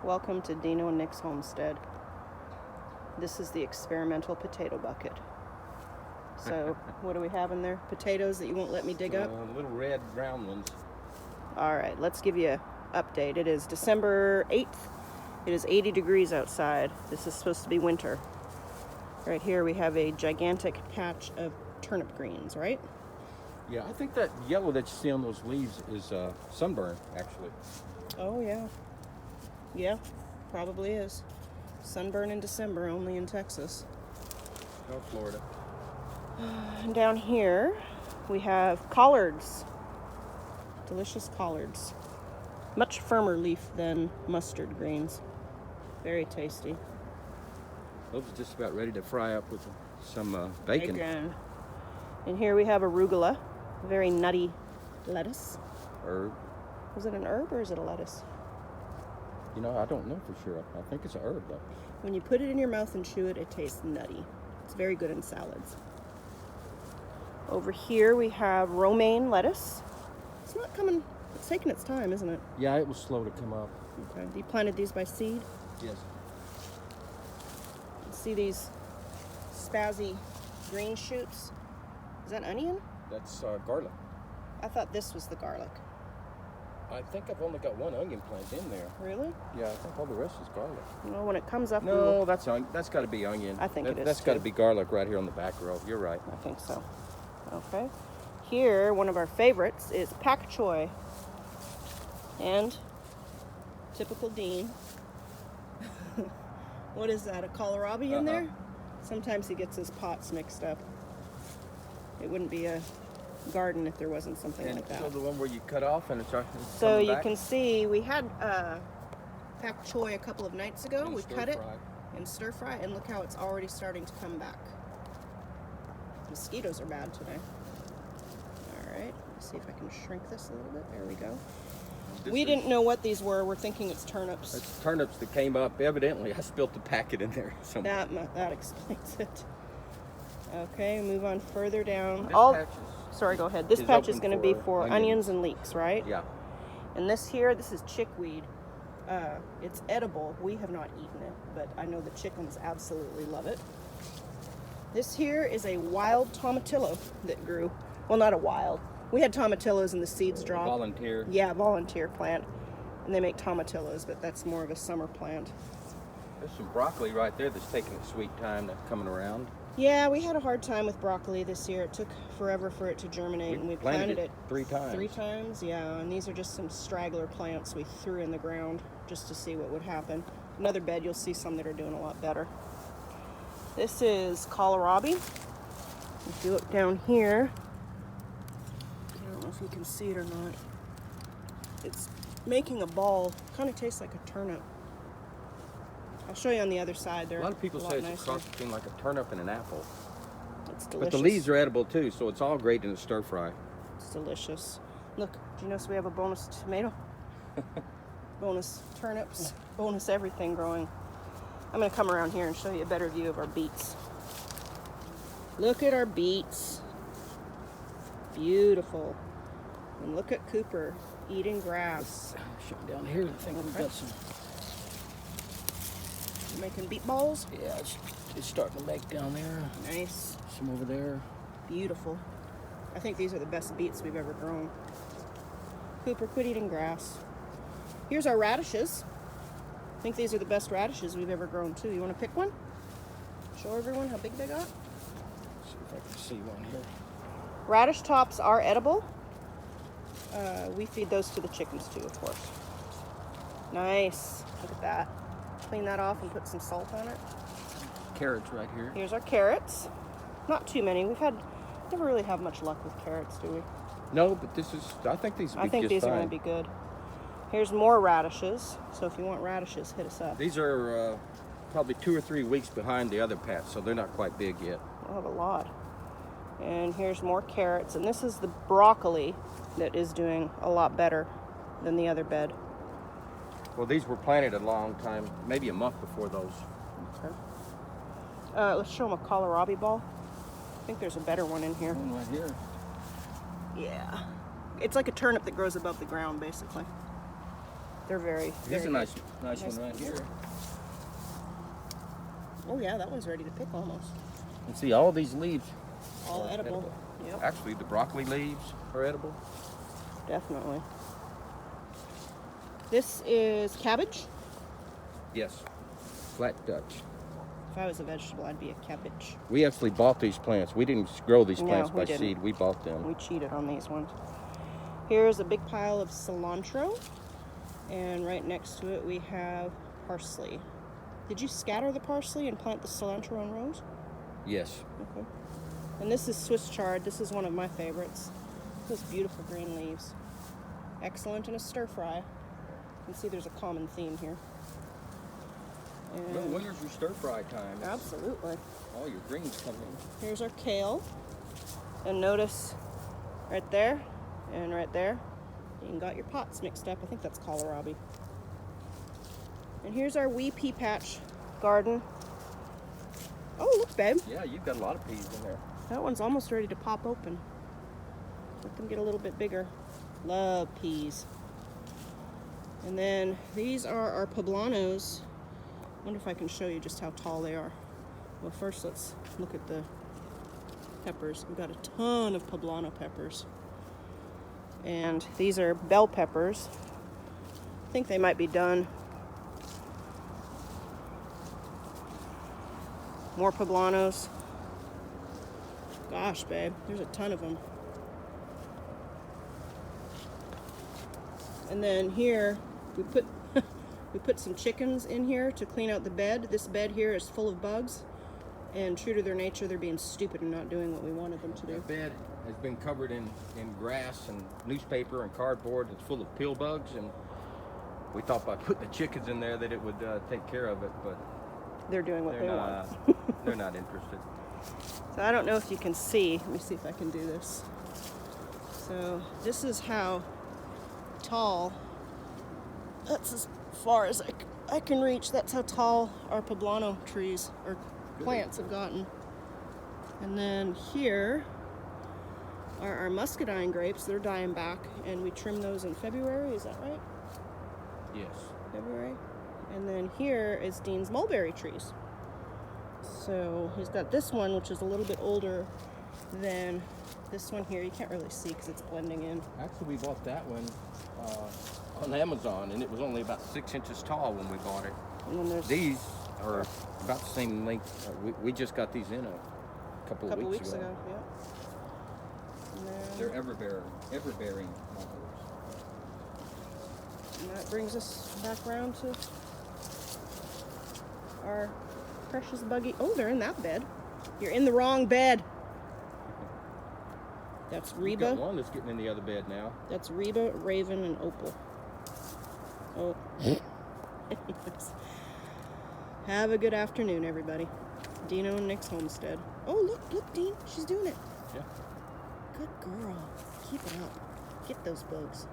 Welcome to Dino and Nick's homestead. This is the experimental potato bucket. So, what do we have in there? Potatoes that you won't let me dig up? Little red round ones. All right, let's give you an update. It is December 8th. It is 80 degrees outside. This is supposed to be winter. Right here we have a gigantic patch of turnip greens, right? Yeah, I think that yellow that you see on those leaves is sunburn, actually. Oh, yeah. Yeah, probably is. Sunburn in December, only in Texas. North Florida. And down here, we have collards. Delicious collards. Much firmer leaf than mustard greens. Very tasty. Those are just about ready to fry up with some bacon. And here we have arugula. Very nutty lettuce. Herb. Is it an herb or is it a lettuce? You know, I don't know for sure. I think it's a herb, though. When you put it in your mouth and chew it, it tastes nutty. It's very good in salads. Over here we have romaine lettuce. It's not coming, it's taking its time, isn't it? Yeah, it was slow to come up. Okay. You planted these by seed? Yes. See these spazzy green shoots? Is that onion? That's garlic. I thought this was the garlic. I think I've only got one onion plant in there. Really? Yeah, I think all the rest is garlic. No, when it comes up, No, that's got to be onion. I think it is, That's got to too. be garlic right here on the back row. You're right. I think so. Okay. Here, one of our favorites is pak choy. And typical Dean. What is that, a kohlrabi in there? Sometimes he gets his pots mixed up. It wouldn't be a garden if there wasn't something like that. So the one where you cut off and it's So you can see we had pak choy a couple of nights ago. We cut it and stir fry, and look how it's already starting to come back. Mosquitoes are bad today. All right, let's see if I can shrink this a little bit. There we go. We didn't know what these were. We're thinking it's turnips. It's turnips that came up. Evidently, I spilled the packet in there somewhere. That explains it. Okay, move on further down. Sorry, go ahead. This patch is going to be for onions and leeks, right? Yeah. And this is chickweed. It's edible. We have not eaten it, but I know the chickens absolutely love it. This here is a wild tomatillo that grew. Well, not a wild. We had tomatillos and the seeds dropped. Volunteer. Yeah, volunteer plant. And they make tomatillos, but that's more of a summer plant. There's some broccoli right there that's taking its sweet time that's coming around. Yeah, we had a hard time with broccoli this year. It took forever for it to germinate, and we planted it 3 times. 3 times, yeah. And these are just some straggler plants we threw in the ground just to see what would happen. Another bed, you'll see some that are doing a lot better. This is kohlrabi. If you look down here, I don't know if you can see it or not. It's making a ball. Kind of tastes like a turnip. I'll show you on the other side. They're A lot of people say it's a nicer. cross between like a turnip and an apple. It's delicious. But the leaves are edible too, so it's all great in a stir fry. It's delicious. Look, do you notice we have a bonus tomato? Bonus turnips, bonus everything growing. I'm going to come around here and show you a better view of our beets. Look at our beets. Beautiful. And look at Cooper eating grass. Down here, I think we've got some. Making beet balls? Yeah, it's starting to make down there. Nice. Some over there. Beautiful. I think these are the best beets we've ever grown. Cooper, quit eating grass. Here's our radishes. I think these are the best radishes we've ever grown too. You want to pick one? Show everyone how big they got. See if I can see one here. Radish tops are edible. We feed those to the chickens too, of course. Nice. Look at that. Clean that off and put some salt on it. Carrots right here. Here's our carrots. Not too many. Never really have much luck with carrots, do we? No, but I think these will be just fine. I think these are going to be good. Here's more radishes. So if you want radishes, hit us up. These are probably 2 or 3 weeks behind the other patch, so they're not quite big yet. We'll have a lot. And here's more carrots. And this is the broccoli that is doing a lot better than the other bed. Well, these were planted a long time, maybe a month before those. Okay. Let's show them a kohlrabi ball. I think there's a better one in here. One right here. Yeah. It's like a turnip that grows above the ground, basically. They're very, Here's very a nice, good. nice Nice one right piece. here. Oh yeah, that one's ready to pick almost. And see, all these leaves All are edible. Yep, Actually, the broccoli leaves are edible. definitely. This is cabbage. Yes. Flat Dutch. If I was a vegetable, I'd be a cabbage. We actually bought these plants. We didn't grow these No, plants we by didn't. seed. We bought them. We cheated on these ones. Here's a big pile of cilantro. And right next to it, we have parsley. Did you scatter the parsley and plant the cilantro in rows? Yes. Okay. And this is Swiss chard. This is one of my favorites. Those beautiful green leaves. Excellent in a stir fry. You can see there's a common theme here. Well, And winter's your stir fry time. It's absolutely. all your greens come in. Here's our kale. And notice right there and right there, you even got your pots mixed up. I think that's kohlrabi. And here's our wee pea patch garden. Oh, look, babe. Yeah, you've got a lot of peas in there. That one's almost ready to pop open. Let them get a little bit bigger. Love peas. And then these are our poblanos. Wonder if I can show you just how tall they are. Well, first let's look at the peppers. We've got a ton of poblano peppers. And these are bell peppers. I think they might be done. More poblanos. Gosh, babe, there's a ton of them. And then here we put we put some chickens in here to clean out the bed. This bed here is full of bugs, and true to their nature, they're being stupid and not doing what we wanted them to The do. bed has been covered in grass and newspaper and cardboard. It's full of pill bugs, and we thought by putting the chickens in there that it would take care of it, but They're doing what they're they not. want. They're not interested. So I don't know if you can see. Let me see if I can do this. So this is how tall. That's as far as I can reach. That's how tall our poblano trees or plants have gotten. And then here are our muscadine grapes. They're dying back, and we trim those in February. Is that right? Yes. February. And then here is Dean's mulberry trees. So he's got this one, which is a little bit older than this one here. You can't really see because it's blending in. Actually, we bought that one on Amazon, and it was only about 6 inches tall when we bought it. And then there's These are about the same length. We just got these in a couple a of couple weeks weeks ago. ago. Yeah. And, They're then, ever-bearing mulberries. and that brings us back around to our precious buggy. Oh, they're in that bed. You're in the wrong bed. That's We've got Reba. one that's getting in the other bed now. That's Reba, Raven, and Opal. Oh. Have a good afternoon, everybody. Dino and Nick's homestead. Oh, look, Dean. She's doing it. Yeah. Good girl. Keep it up. Get those bugs.